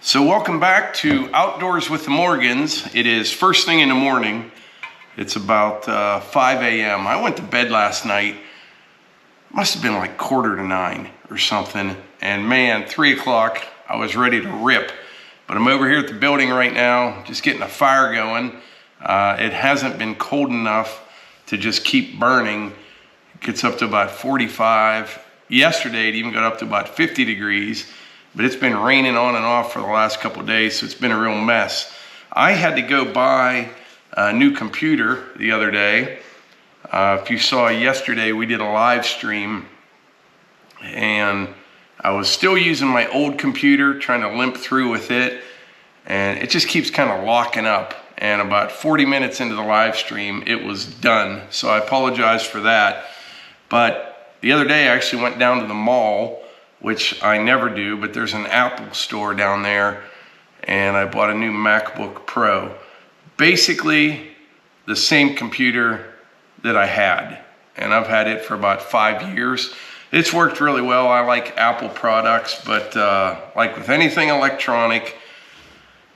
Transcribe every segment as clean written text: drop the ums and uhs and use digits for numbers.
So welcome back to Outdoors with the Morgans. It is first thing in the morning. It's about 5 a.m. I went to bed last night. Must have been like 8:45 or something. And man, 3 o'clock, I was ready to rip. But I'm over here at the building right now, just getting a fire going. It hasn't been cold enough to just keep burning. It gets up to about 45. Yesterday, it even got up to about 50 degrees. But it's been raining on and off for the last couple of days, so it's been a real mess. I had to go buy a new computer the other day. If you saw yesterday, we did a live stream, and I was still using my old computer, trying to limp through with it, and it just keeps kind of locking up. And about 40 minutes into the live stream, it was done. So I apologize for that. But the other day, I actually went down to the mall, which I never do, but there's an Apple store down there, and I bought a new MacBook Pro. Basically, the same computer that I had, and I've had it for about 5 years. It's worked really well. I like Apple products, but like with anything electronic,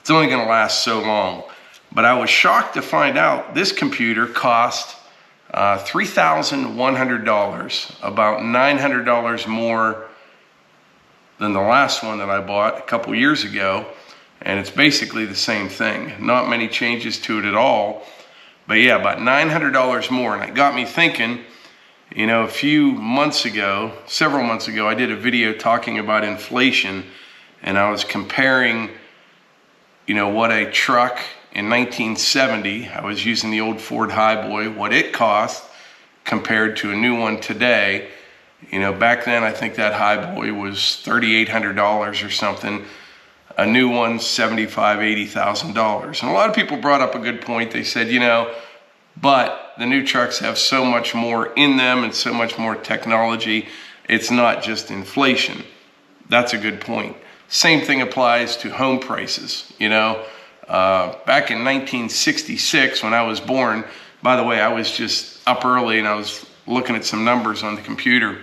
it's only gonna last so long. But I was shocked to find out this computer cost $3,100, about $900 more than the last one that I bought a couple years ago, and it's basically the same thing. Not many changes to it at all, but yeah, about $900 more. And it got me thinking, you know, several months ago, I did a video talking about inflation, and I was comparing, you know, what a truck in 1970, I was using the old Ford Highboy, what it cost compared to a new one today. You know, back then, I think that Highboy was $3,800 or something. A new one, $75,000, $80,000. And a lot of people brought up a good point. They said, you know, but the new trucks have so much more in them and so much more technology. It's not just inflation. That's a good point. Same thing applies to home prices. You know, back in 1966, when I was born, by the way, I was just up early and I was looking at some numbers on the computer.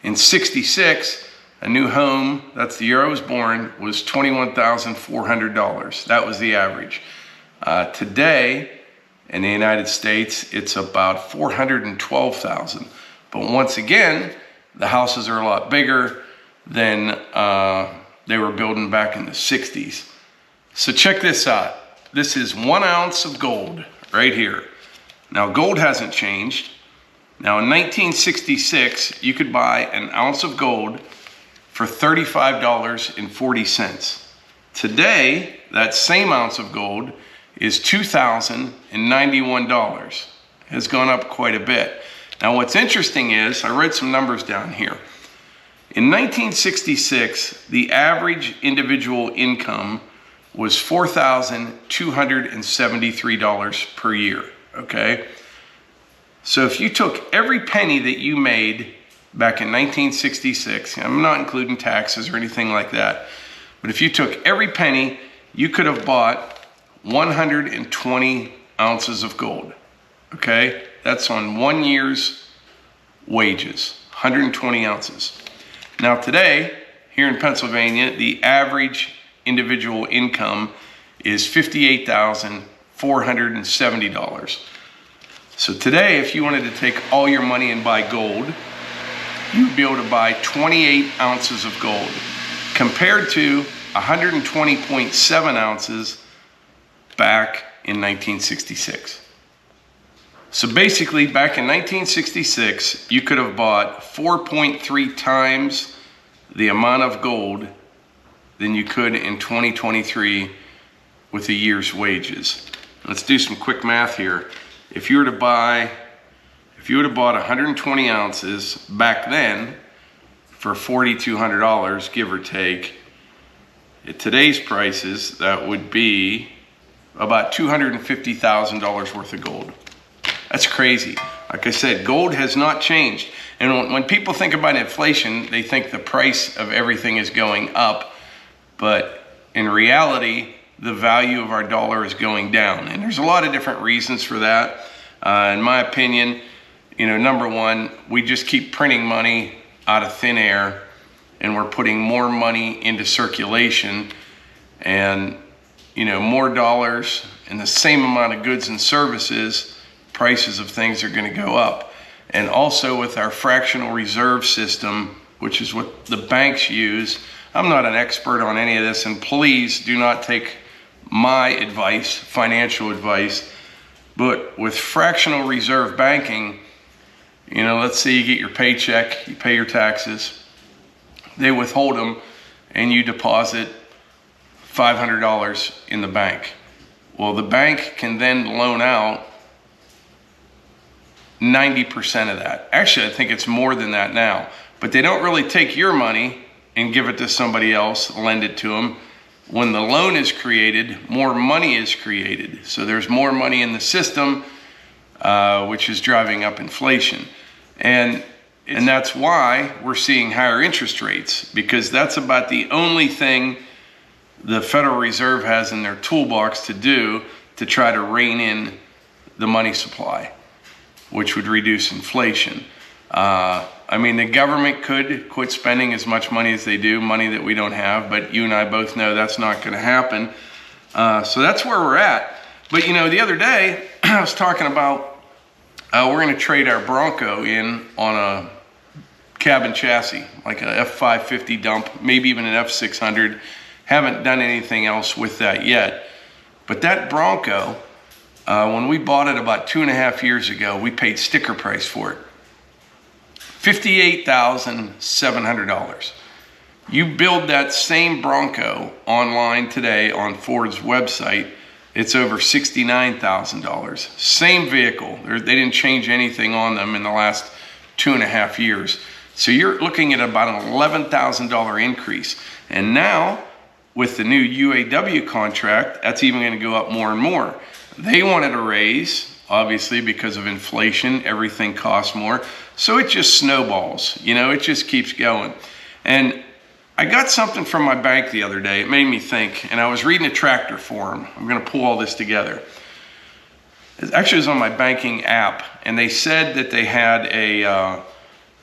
In 66, a new home, that's the year I was born, was $21,400. That was the average. Today, in the United States, it's about $412,000. But once again, the houses are a lot bigger than they were building back in the 60s. So check this out. This is 1 ounce of gold right here. Now, gold hasn't changed. Now, in 1966, you could buy an ounce of gold for $35.40. Today, that same ounce of gold is $2,091. It has gone up quite a bit. Now, what's interesting is, I read some numbers down here. In 1966, the average individual income was $4,273 per year, okay? So if you took every penny that you made back in 1966, I'm not including taxes or anything like that, but if you took every penny, you could have bought 120 ounces of gold, okay? That's on 1 year's wages, 120 ounces. Now today, here in Pennsylvania, the average individual income is $58,470. So today, if you wanted to take all your money and buy gold, you'd be able to buy 28 ounces of gold, compared to 120.7 ounces back in 1966. So basically, back in 1966, you could have bought 4.3 times the amount of gold than you could in 2023 with a year's wages. Let's do some quick math here. If you would have bought 120 ounces back then for $4,200, give or take, at today's prices, that would be about $250,000 worth of gold. That's crazy. Like I said, gold has not changed. And when people think about inflation, they think the price of everything is going up. But in reality, the value of our dollar is going down. And there's a lot of different reasons for that. In my opinion, you know, number one, we just keep printing money out of thin air, and we're putting more money into circulation, and, you know, more dollars and the same amount of goods and services, prices of things are going to go up. And also with our fractional reserve system, which is what the banks use. I'm not an expert on any of this, and please do not take my advice, financial advice, but with fractional reserve banking, you know, let's say you get your paycheck, you pay your taxes, they withhold them, and you deposit $500 in the bank. Well, the bank can then loan out 90% of that. Actually, I think it's more than that now, but they don't really take your money and give it to somebody else, lend it to them. When the loan is created, more money is created. So there's more money in the system, which is driving up inflation. And that's why we're seeing higher interest rates, because that's about the only thing the Federal Reserve has in their toolbox to do to try to rein in the money supply, which would reduce inflation. I mean, the government could quit spending as much money as they do, money that we don't have, but you and I both know that's not going to happen. So that's where we're at. But, you know, the other day, I was talking about we're going to trade our Bronco in on a cabin chassis, like a F550 dump, maybe even an F600. Haven't done anything else with that yet. But that Bronco, when we bought it about 2.5 years ago, we paid sticker price for it. $58,700. You build that same Bronco online today on Ford's website, it's over $69,000. Same vehicle. They didn't change anything on them in the last 2.5 years. So you're looking at about an $11,000 increase. And now, with the new UAW contract, that's even going to go up more and more. They wanted a raise, obviously, because of inflation. Everything costs more. So it just snowballs. You know, it just keeps going. And I got something from my bank the other day. It made me think. And I was reading a tractor forum. I'm going to pull all this together. It actually was on my banking app. And they said that they had a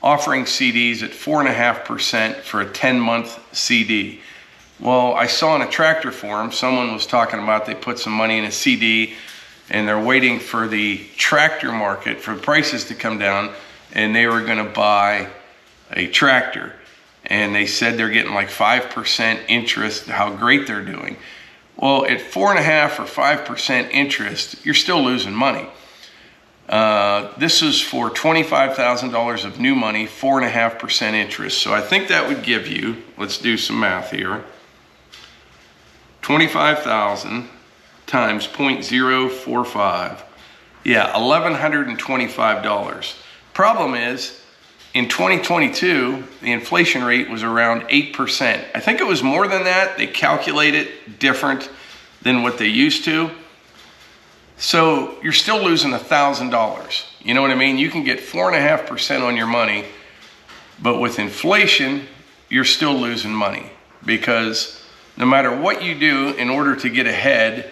offering CDs at 4.5% for a 10-month CD. Well, I saw in a tractor forum, someone was talking about they put some money in a CD and they're waiting for the tractor market, for prices to come down, and they were going to buy a tractor. And they said they're getting like 5% interest, how great they're doing. Well, at 4.5 or 5% interest, you're still losing money. This is for $25,000 of new money, 4.5% interest. So I think that would give you, let's do some math here, 25,000 times 0.045. Yeah, $1,125. Problem is, in 2022, the inflation rate was around 8%. I think it was more than that. They calculate it different than what they used to. So you're still losing $1,000. You know what I mean? You can get 4.5% on your money, but with inflation, you're still losing money, because no matter what you do in order to get ahead,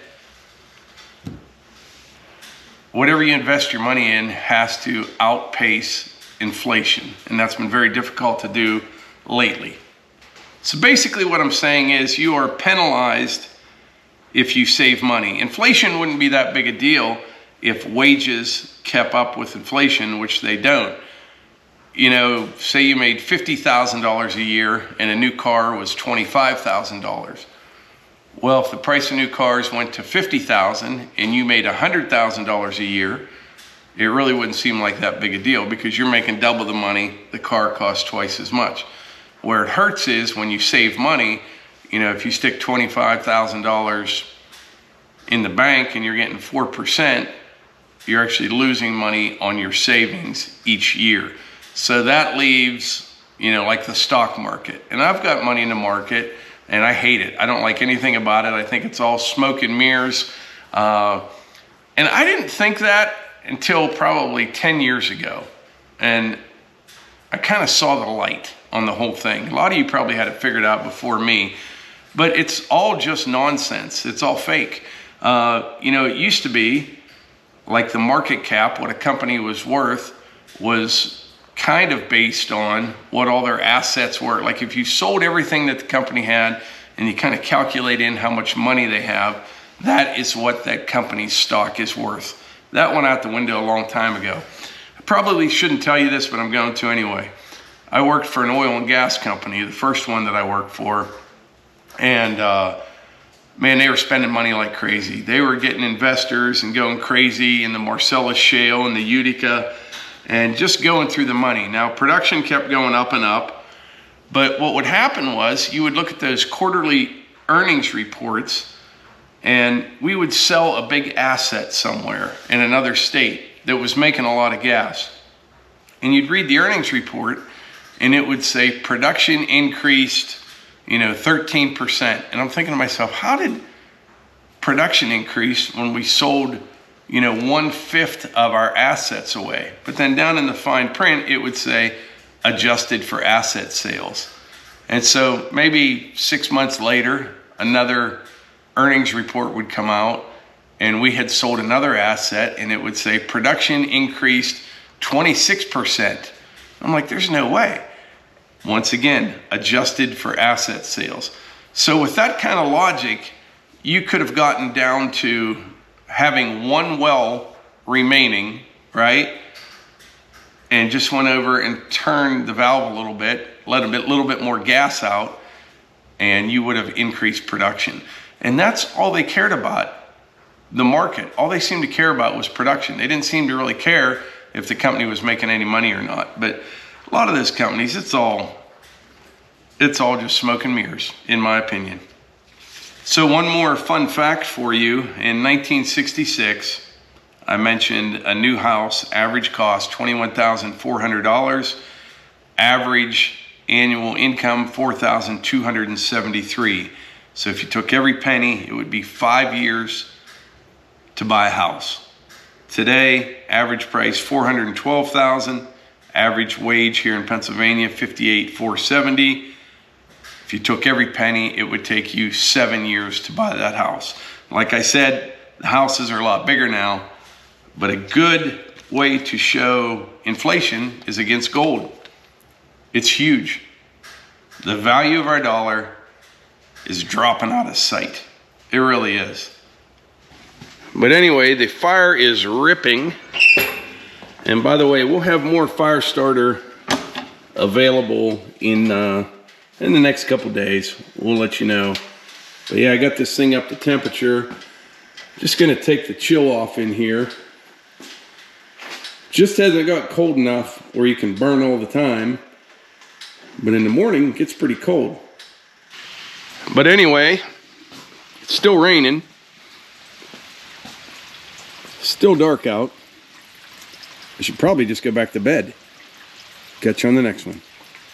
whatever you invest your money in has to outpace inflation. And that's been very difficult to do lately. So basically what I'm saying is you are penalized if you save money. Inflation wouldn't be that big a deal if wages kept up with inflation, which they don't. You know, say you made $50,000 a year and a new car was $25,000. Well, if the price of new cars went to $50,000 and you made $100,000 a year, it really wouldn't seem like that big a deal, because you're making double the money, the car costs twice as much. Where it hurts is when you save money. You know, if you stick $25,000 in the bank and you're getting 4%, you're actually losing money on your savings each year. So that leaves, you know, like the stock market. And I've got money in the market and I hate it. I don't like anything about it. I think it's all smoke and mirrors. And I didn't think that until probably 10 years ago. And I kind of saw the light on the whole thing. A lot of you probably had it figured out before me, but it's all just nonsense. It's all fake. You know, it used to be like the market cap, what a company was worth, was kind of based on what all their assets were. Like if you sold everything that the company had and you kind of calculate in how much money they have, that is what that company's stock is worth. That went out the window a long time ago. I probably shouldn't tell you this, but I'm going to anyway. I worked for an oil and gas company, the first one that I worked for, and man, they were spending money like crazy. They were getting investors and going crazy in the Marcellus Shale and the Utica and just going through the money. Now, production kept going up and up, but what would happen was you would look at those quarterly earnings reports and we would sell a big asset somewhere in another state that was making a lot of gas. And you'd read the earnings report and it would say production increased, you know, 13%. And I'm thinking to myself, how did production increase when we sold, you know, 1/5 of our assets away? But then down in the fine print, it would say adjusted for asset sales. And so maybe 6 months later, another earnings report would come out and we had sold another asset and it would say production increased 26%. I'm like, there's no way. Once again, adjusted for asset sales. So with that kind of logic, you could have gotten down to having one well remaining, right? And just went over and turned the valve a little bit, let a little bit more gas out, and you would have increased production. And that's all they cared about, the market. All they seemed to care about was production. They didn't seem to really care if the company was making any money or not. But a lot of those companies, it's all just smoke and mirrors, in my opinion. So one more fun fact for you. In 1966, I mentioned a new house, average cost $21,400, average annual income $4,273. So if you took every penny, it would be 5 years to buy a house. Today, average price $412,000, average wage here in Pennsylvania $58,470. If you took every penny, it would take you 7 years to buy that house. Like I said, the houses are a lot bigger now, but a good way to show inflation is against gold. It's huge. The value of our dollar is dropping out of sight. It really is. But anyway, the fire is ripping. And by the way, we'll have more fire starter available in the next couple days. We'll let you know. But yeah, I got this thing up to temperature. Just gonna take the chill off in here. Just hasn't got cold enough where you can burn all the time. But in the morning, it gets pretty cold. But anyway, it's still raining. Still dark out. I should probably just go back to bed. Catch you on the next one.